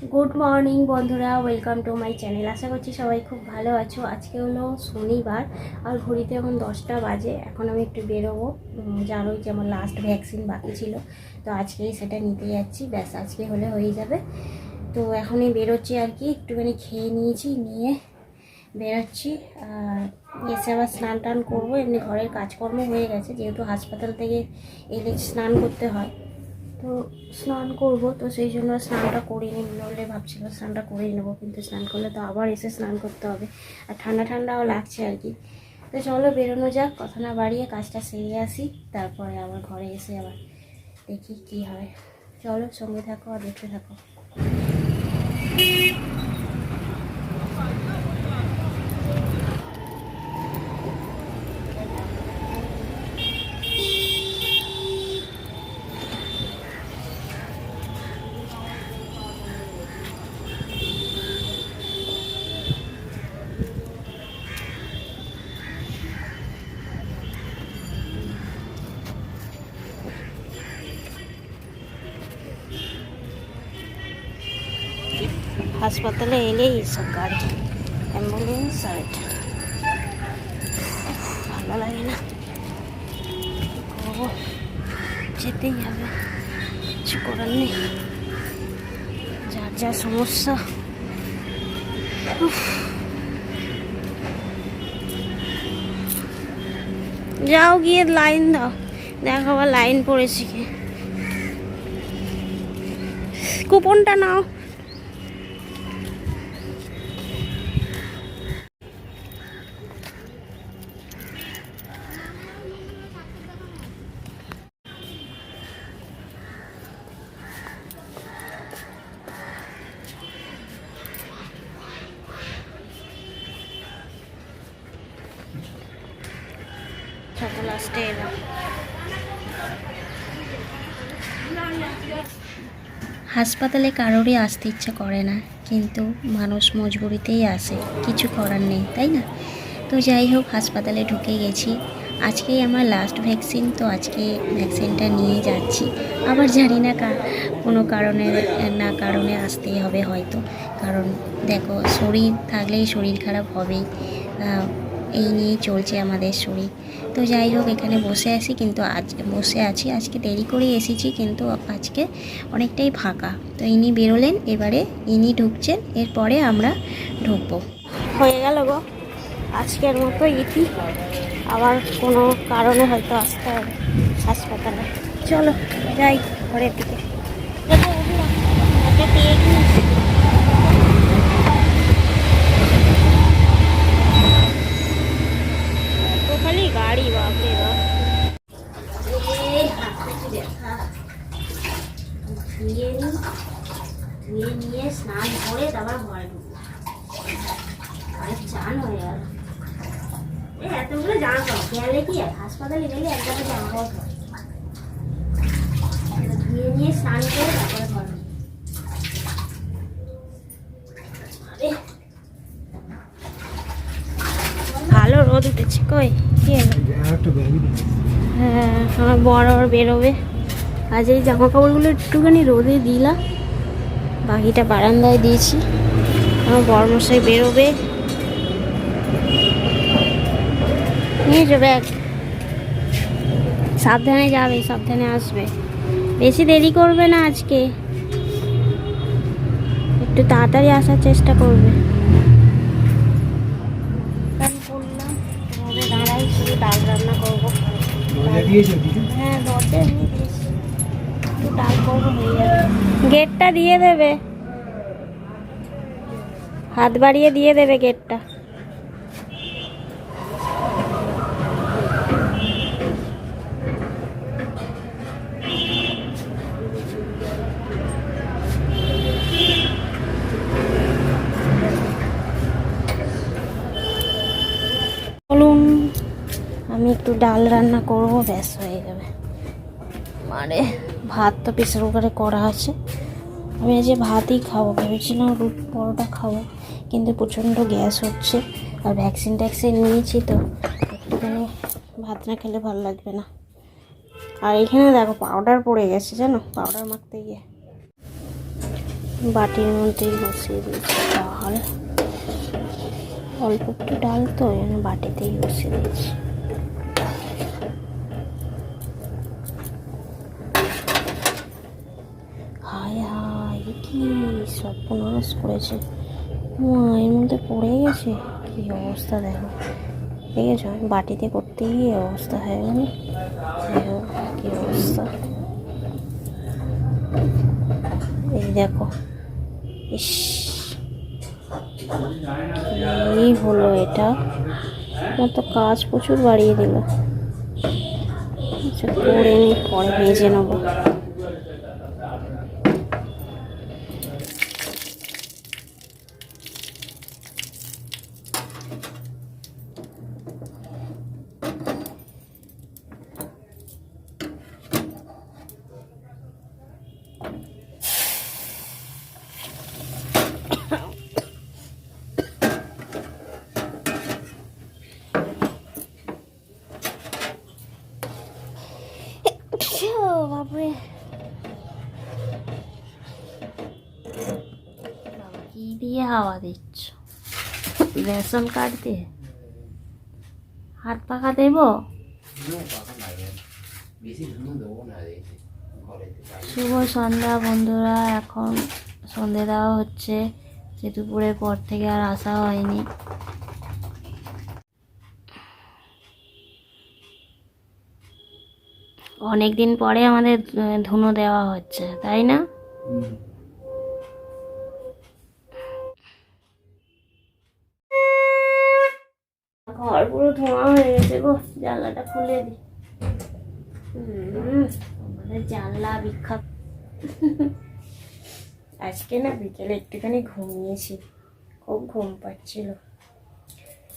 Good morning বন্ধুরা, welcome to my channel. আশা করছি সবাই খুব ভালো আছো। আজকে হলো শনিবার আর ঘড়িতে এখন 10টা বাজে। এখন আমি একটু বেরোবো, জানোই যে আমার লাস্ট ভ্যাকসিন বাকি ছিল, তো আজকেই সেটা নিতে যাচ্ছি। ব্যাস আজকে হলে হয়ে যাবে। তো এখনই বেরোচ্ছি আর কি, একটুখানি খেয়ে নিয়েছি, নিয়ে বেরোচ্ছি। আর এসে আবার স্নান টান করবো। এমনি ঘরের কাজকর্ম হয়ে গেছে, যেহেতু হাসপাতাল থেকে এলে স্নান করতে হয়, তো স্নান করব। তো সেই জন্য স্নানটা করিনি, বলে ভাবছিল স্নানটা করেই নেবো, কিন্তু স্নান করলে তো আবার এসে স্নান করতে হবে, আর ঠান্ডা ঠান্ডাও লাগছে আর কি। তো চলো বেরোনো যাক, কথা না বাড়িয়ে কাজটা সেরে আসি, তারপরে আবার ঘরে এসে আবার দেখি কি হয়। চলো সঙ্গে থাকো আর দেখতে থাকো। হাসপাতালে এলেই সব গাড়ি, অ্যাম্বুলেন্স, আর এটা ভালো লাগে না, করবো, যেতেই হবে, কিছু করার নেই, যার যা সমস্যা। যাও গিয়ে লাইন দাও, দেখো আবার লাইন পড়েছি কি। কুপনটা নাও। লাস্টে এলাম। হাসপাতালে কারোরই আসতে ইচ্ছা করে না, কিন্তু মানুষ মজবুরিতেই আসে, কিছু করার নেই, তাই না? তো যাই হোক, হাসপাতালে ঢুকে গেছি। আজকেই আমার লাস্ট ভ্যাকসিন, তো আজকে ভ্যাকসিনটা নিয়ে যাচ্ছি। আবার জানি না কোনো কারণে আসতেই হবে হয়তো, কারণ দেখো শরীর থাকলেই শরীর খারাপ হবেই, এই নিয়েই চলছে আমাদের শরীর। তো যাই হোক, এখানে বসে আছি। আজকে দেরি করে এসেছি, কিন্তু আজকে অনেকটাই ফাঁকা। তো ইনি বেরোলেন, এবারে ইনি ঢুকছেন, এরপরে আমরা ঢুকবো। হয়ে গেল গো আজকের মতো ইতি, আবার কোনো কারণে হয়তো আসতে হবে হাসপাতালে। চলো যাই ঘরের দিকে। খালি গাড়ি, বাপরে বাপ। ধুয়ে নিয়ে স্নান করে তারপর ঘরে ঢুকবো। চান হয়ে গেল। এতগুলো জামা কাপড় খেয়ালে কি আর, হাসপাতালে গেলে একবারে জামা কাপড় ধুয়ে নিয়ে স্নান করে তারপরে ঘরে। ভালো রোদ উঠেছে, কই কি হ্যাঁ, আমার বড় বেরোবে। আজ এই জামা কাপড়গুলো একটুখানি রোদে দিলাম, বাকিটা বারান্দায় দিয়েছি। আমার বড় মশাই বেরোবে, নিয়ে যাবে ব্যাগ, সাবধানে যাবে, সাবধানে আসবে, বেশি দেরি করবে না আজকে, একটু তাড়াতাড়ি আসার চেষ্টা করবে। দাঁড়াই, শুধু ডাল রান্না করবো। হ্যাঁ দরজা এমনি দিয়েছি, একটু ডাল করবো, হয়ে যাবে। গেটটা দিয়ে দেবে, হাত বাড়িয়ে দিয়ে দেবে গেটটা। বলুন, আমি একটু ডাল রান্না করবো, ব্যাস হয়ে যাবে। মানে ভাত তো প্রেসার কুকারে করা আছে, আমি আজ ভাতই খাবো, ভেবেছিলাম পরোটা খাবো, কিন্তু প্রচণ্ড গ্যাস হচ্ছে, আর ভ্যাকসিন নিয়েছি, তো একটুখানি ভাত না খেলে ভালো লাগবে না। আর এখানে দেখো পাউডার পড়ে গেছে, জানো, পাউডার মাখতে গিয়ে বাটির মধ্যেই বসিয়ে দিয়েছি ডাল, অল্প একটু ডাল তো ওই জন্য বাটিতেই বসিয়ে দিয়েছি। হায় হায়, কি সর্বনাশ করেছে, এর মধ্যে পড়ে গেছে। কি অবস্থা দেখো, দেখেছো আমি বাটিতে করতে গিয়ে অবস্থা হয়ে গেল। কি অবস্থা, এই দেখো, ইস কি হলো এটা, আমার তো কাজ প্রচুর বাড়িয়ে দিল। আচ্ছা করে নি, পরে ভেজে নেবো। বাপরে, কি দিয়ে হাওয়া দিচ্ছ, রেশন কার্ড দিয়ে হাত পাখা দেব? শুভ সন্ধ্যা বন্ধুরা, এখন সন্ধে দেওয়া হচ্ছে, যে দুপুরের পর থেকে আর আসা হয়নি। অনেকদিন পরে আমাদের ধুনো দেওয়া হচ্ছে, তাই না? ঘর পুরো ধোঁয়া হয়ে গেছে গো, জানলাটা খুলে দি। আমাদের জানলা বিখ্যাত। আজকে না বিকেলে একটুখানি ঘুমিয়েছি, খুব ঘুম পাচ্ছিল,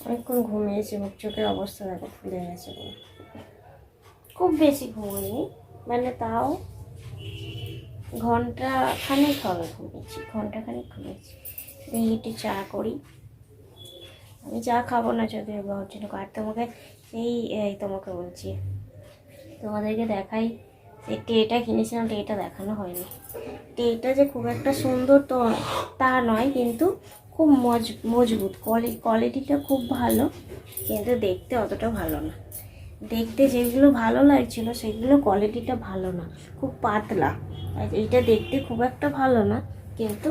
অনেকক্ষণ ঘুমিয়েছি। মুখ চোখের অবস্থা দেখো ফুলে গেছে, খুব বেশি ঘুমোইনি, মানে তাও ঘন্টা খানেক হবে ঘুমিয়েছি, ঘন্টা খানেক ঘুমিয়েছি। একটু চা করি, আমি চা খাবো না যদি জন্য। আর তোমাকে তোমাকে বলছি, তোমাদেরকে দেখাই, এই টেটা কিনেছিলাম, টেটা দেখানো হয়নি। টেটা যে খুব একটা সুন্দর তো তা নয়, কিন্তু খুব মজবুত, কোয়ালিটিটা খুব ভালো, কিন্তু দেখতে অতটা ভালো না। দেখতে যেগুলো ভালো লাগছিল সেগুলো কোয়ালিটিটা ভালো না, খুব পাতলা। আর এইটা দেখতে খুব একটা ভালো না, কিন্তু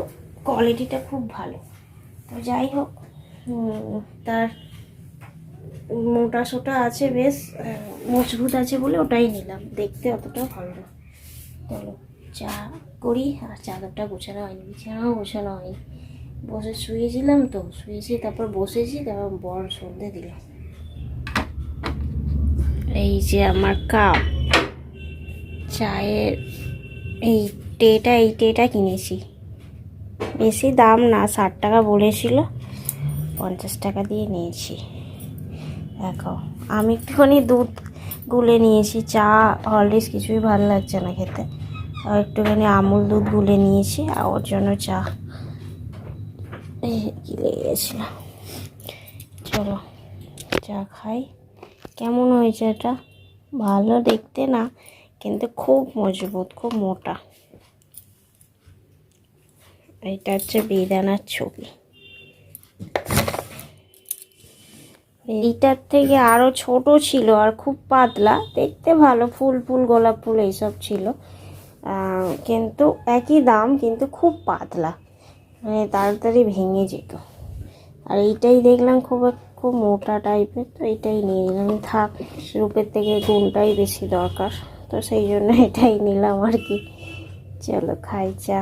কোয়ালিটিটা খুব ভালো। তো যাই হোক, তার মোটা সোটা আছে, বেশ মজবুত আছে বলে ওটাই নিলাম, দেখতে অতটা ভালো না। চলো চা করি, আর চাদরটা গোছানো হয়নি, বিছানাও গোছানো হয়নি, বসে শুয়েছিলাম তো, শুয়েছি তারপর বসেছি, তারপর বড় সন্ধে দিলাম। এই যে আমার কাপ চায়ের, এই টেটা কিনেছি, বেশি দাম না, 60 টাকা বলেছিল, 50 টাকা দিয়ে নিয়েছি। দেখো আমি একটুখানি দুধ গুলে নিয়েছি, চা হরলিক্স কিছুই ভালো লাগছে না খেতে, আর একটুখানি আমুল দুধ গুলে নিয়েছি, আর ওর জন্য চা কি লেগে গেছিল। চলো চা খাই। কেমন হয়েছে এটা? ভালো দেখতে না, কিন্তু খুব মজবুত, খুব মোটা। এটা হচ্ছে বেদানার ছবি, এইটার থেকে আরও ছোট ছিল আর খুব পাতলা, দেখতে ভালো, ফুল ফুল গোলাপ ফুল এইসব ছিল, কিন্তু একই দাম, কিন্তু খুব পাতলা, মানে তাড়াতাড়ি ভেঙে যেত। আর এইটাই দেখলাম খুব মোটা টাইপের, তো এইটাই নিয়ে নিলাম। থাক, রূপের থেকে গুণটাই বেশি দরকার, তো সেই জন্য এটাই নিলাম আর কি। চলো খাই চা।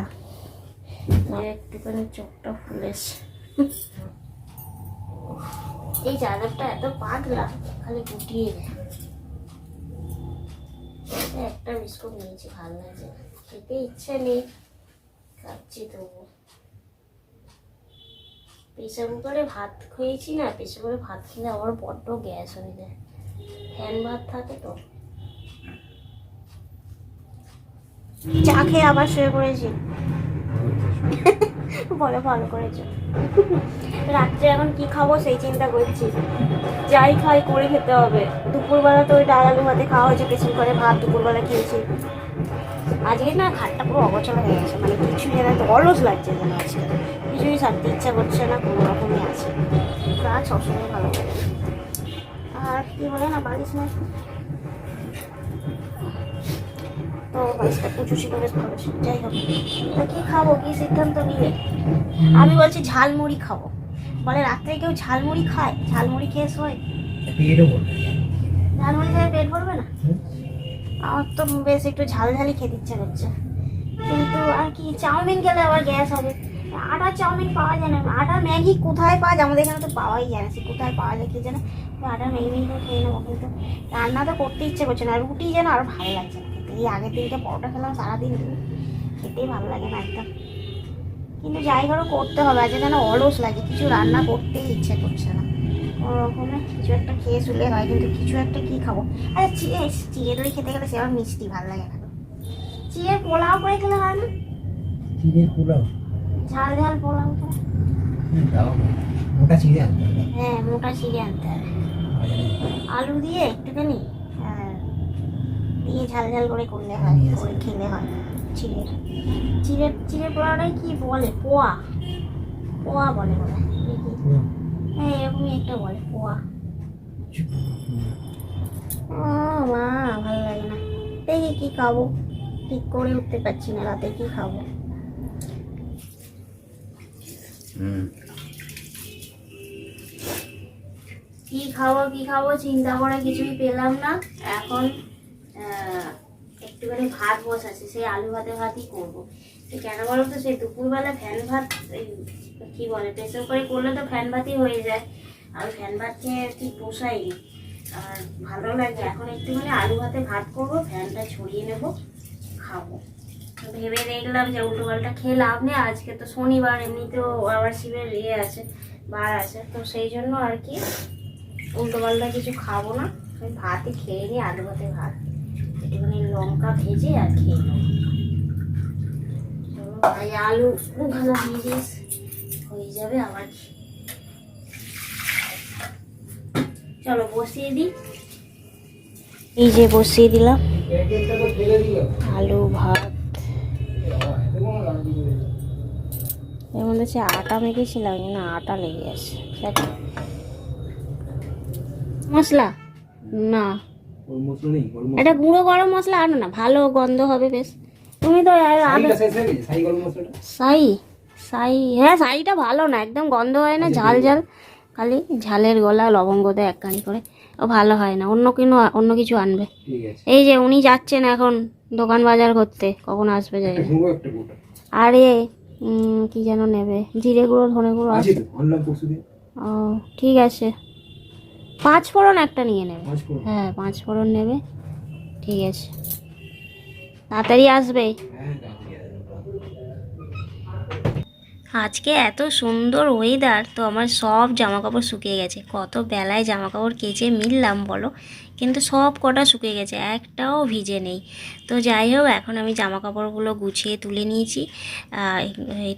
একটুখানি চোখটা ফুলেছে, এই চাদরটা এত পাতলা, খালি গুটিয়ে দেয়। একটা বিস্কুট নিয়েছি, ভালো লাগছে, খেতে ইচ্ছে নেই, খাচ্ছি তবু। প্রেসার কুকারে ভাত খেয়েছি না, প্রেসার কুকারে ভাত খেলে আমার বড্ড গ্যাস হয়ে যায়, ফ্যান ভাত থাকে তো। চা খেয়ে আবার শুয়ে পড়েছি। বলো ভালো করেছো। রাত্রে এখন কি খাবো সেই চিন্তা করছি, যাই খাই করে খেতে হবে। দুপুরবেলা তো ওই ডাল আলু ভাতে খাওয়া হয়েছে, প্রেসার কুকারে ভাত দুপুরবেলা খেয়েছি, আজকে না খাটটা পুরো অগোছালো হয়ে গেছে, মানে কিছু যেন তো অলস লাগছে যেন আজকে, কিছুই সারতে ইচ্ছা করছে না, কোনো রকমই আছে। কাজ সবসময় ভালো লাগে। আর কি বলে না বালিশ না, তো বালিশটা কুচুচি করে করেছে। যাই হোক, তো কী খাবো, কী সিদ্ধান্ত নিবে? আমি বলছি ঝালমুড়ি খাবো। বলে রাত্রে কেউ ঝালমুড়ি খায়? ঝালমুড়ি খেয়ে শোয়? ঝালমুড়ি খেয়ে পেট ভরবে না? আমার তো বেশ একটু ঝালঝালি খেতে ইচ্ছে করছে, কিন্তু আর কি চাউমিন খেলে আবার গ্যাস হবে। আটার চাউমিন পাওয়া যায় না, আটার ম্যাগি কোথায় পাওয়া যায়? আমাদের এখানে তো পাওয়াই যায় না, সে কোথায় পাওয়া যায় কি জানে। আটার ম্যাগি করে খেয়ে নেবো, কিন্তু রান্না তো করতে ইচ্ছে করছে না। রুটি যেন আরও ভালো লাগছে না খেতে। এই আগের দিনকে পরোটা খেলাম সারাদিন, খেতেই ভালো লাগে না একদম। কিন্তু যাই হোক করতে হবে, আজকে যেন অলস লাগে, কিছু রান্না করতেই ইচ্ছে করছে না। ওরকমে কিছু একটা খেয়ে শুলে হয়, কিন্তু কিছু একটা কী খাবো? আচ্ছা চিড়ে দই খেতে গেলে সে আবার মিষ্টি ভালো লাগে না। চিড়ের পোলাও করে খেলে হয় না? চিড়ের পোলাও, ঝাল ঝাল পোলাও তো। মোটা চিড়ে আনতে হবে। হ্যাঁ, মোটা চিড়ে আনতে হবে, আলু দিয়ে একটুখানি দিয়ে ঝাল ঝাল করে করলে হয়, করে খেলে হয়। চিড়ের চিড়ের চিড়ের পোলাওটাই কি বলে? পোয়া, পোয়া বলে বলে হ্যাঁ, এরকমই একটা বলে পোয়া। ও মা, ভালো লাগে না। দেখি কি খাবো, ঠিক করে উঠতে পারছি না, রাতে কি খাবো। কি খাবো চিন্তা করে কিছুই পেলাম না। এখন একটুখানি ভাত বসাচ্ছি, সেই আলু ভাতই করবো। কেন বলো তো, সেই দুপুরবেলা ফ্যান ভাত কি বলে প্রেসার করে করলে তো ফ্যান ভাতই হয়ে যায়, আর ফ্যান ভাত খেয়ে ঠিক পোষায়নি, আর ভালো লাগে। এখন একটুখানি আলু ভাত করবো, ফ্যানটা ছড়িয়ে নেবো, খাবো। ভেবে দেখলাম যে উল্টো পাল্টা খেয়ে লাভ নেই, আজকে তো শনিবার, এমনিতেও আবার শিবের আছে, বার আছে, তো সেই জন্য আর কি উল্টো পাল্টা কিছু খাবো না। আমি ভাতই খেয়ে নিই, আলু ভাত, একটুখানি লঙ্কা ভেজে আর খেয়ে নেবো। আলু ভাজা ভেজিস হয়ে যাবে আবার। চলো বসিয়ে দিই, এই যে বসিয়ে দিলাম আলু ভাত। এর মধ্যে সে আটা মেখেছিলাম না, আটা লেগে আছে। মশলা না, এটা গুঁড়ো গরম মশলা আনো না, ভালো গন্ধ হবে বেশ। তুমি তো সাই হ্যাঁ, সাইটা ভালো না, একদম গন্ধ হয় না, ঝাল ঝাল, খালি ঝালের গলা, লবঙ্গ দেয় একখানি করে, ও ভালো হয় না। অন্য কিছু আনবে। এই যে উনি যাচ্ছেন এখন দোকান বাজার করতে, কখন আসবে যাই না। আরে কি যেন নেবে, জিরে গুঁড়ো, ধনে গুঁড়ো আছে। ও ঠিক আছে, 5 ফোড়ন একটা নিয়ে নেবে। হ্যাঁ 5 ফোড়ন নেবে, ঠিক আছে, তাড়াতাড়ি আসবে। আজকে এত সুন্দর ওয়েদার, তো আমার সব জামা কাপড় শুকিয়ে গেছে। কত বেলায় জামা কাপড় কেচে মিললাম বলো, কিন্তু সব কটা শুকিয়ে গেছে, একটাও ভিজে নেই। তো যাই হোক, এখন আমি জামা কাপড়গুলো গুছিয়ে তুলে নিয়েছি,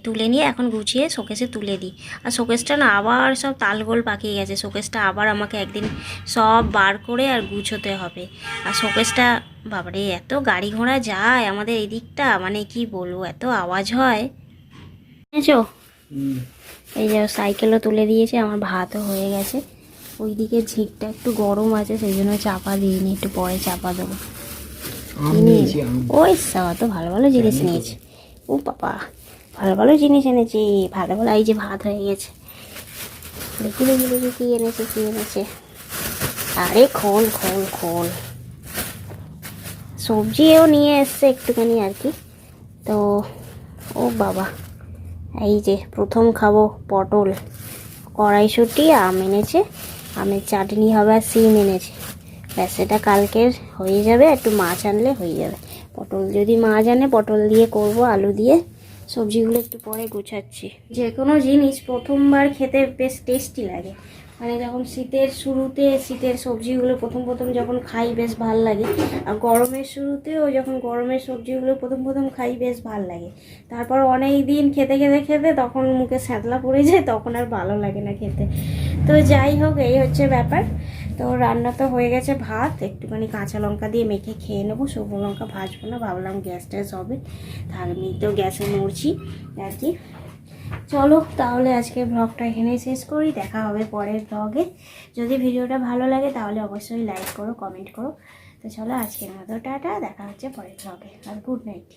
তুলে নিয়ে এখন গুছিয়ে শোকেসে তুলে দিই। আর শোকেসটা না আবার সব তালগোল পাকিয়ে গেছে, শোকেসটা আবার আমাকে একদিন সব বার করে আর গুছোতে হবে। আর শোকেসটা বাবারে, এত গাড়ি ঘোড়া যায় আমাদের এই দিকটা, মানে কি বলবো, এত আওয়াজ হয়। বুঝেছো, এই যে সাইকেলও তুলে দিয়েছে, আমার ভাতও হয়ে গেছে। ওইদিকে ঝিকটা একটু গরম আছে, সেই জন্য চাপা দিইনি, একটু পরে চাপা দেবো। ওই সাবা তো ভালো ভালো জিনিস নিয়েছে, ও বাবা ভালো ভালো জিনিস এনেছি, ভালো ভালো। এই যে ভাত হয়ে গেছে, দেখি দেখি দেখি কি এনেছে। আরে খোল খোল খোল, সবজিও নিয়ে এসছে একটুখানি আর কি। তো ও বাবা, এই যে প্রথম খাবো পটল, কড়াইশুঁটি, আম এনেছে, আমের চাটনি হবে, আর সিম এনেছে। ব্যাস, এটা কালকের হয়ে যাবে, একটু মাছ আনলে হয়ে যাবে। পটল যদি মাছ আনে, পটল দিয়ে করব, আলু দিয়ে। সবজিগুলো একটু পরে গোছাচ্ছি। যে কোনো জিনিস প্রথমবার খেতে বেশ টেস্টি লাগে, মানে যখন শীতের শুরুতে শীতের সবজিগুলো প্রথম যখন খাই বেশ ভাল লাগে, আর গরমের শুরুতেও যখন গরমের সবজিগুলো প্রথম খাই বেশ ভাল লাগে। তারপর অনেক দিন খেতে তখন মুখে স্যাঁতলা পড়ে যায়, তখন আর ভালো লাগে না খেতে। তো যাই হোক, এই হচ্ছে ব্যাপার। তো রান্না তো হয়ে গেছে, ভাত একটুখানি কাঁচা লঙ্কা দিয়ে মেখে খেয়ে নেবো, শুকনো লঙ্কা ভাজবো না, ভাবলাম গ্যাস ট্যাস হবে, তার এমনিতেও গ্যাসে নড়ছি আর কি। চলো তাহলে আজকে ব্লগটা এখানেই শেষ করি, দেখা হবে পরের ব্লগে। যদি ভিডিওটা ভালো লাগে তাহলে অবশ্যই লাইক করো, কমেন্ট করো। তো চলো আজকের মতো টাটা, দেখা হচ্ছে পরের ব্লগে, আর গুড নাইট।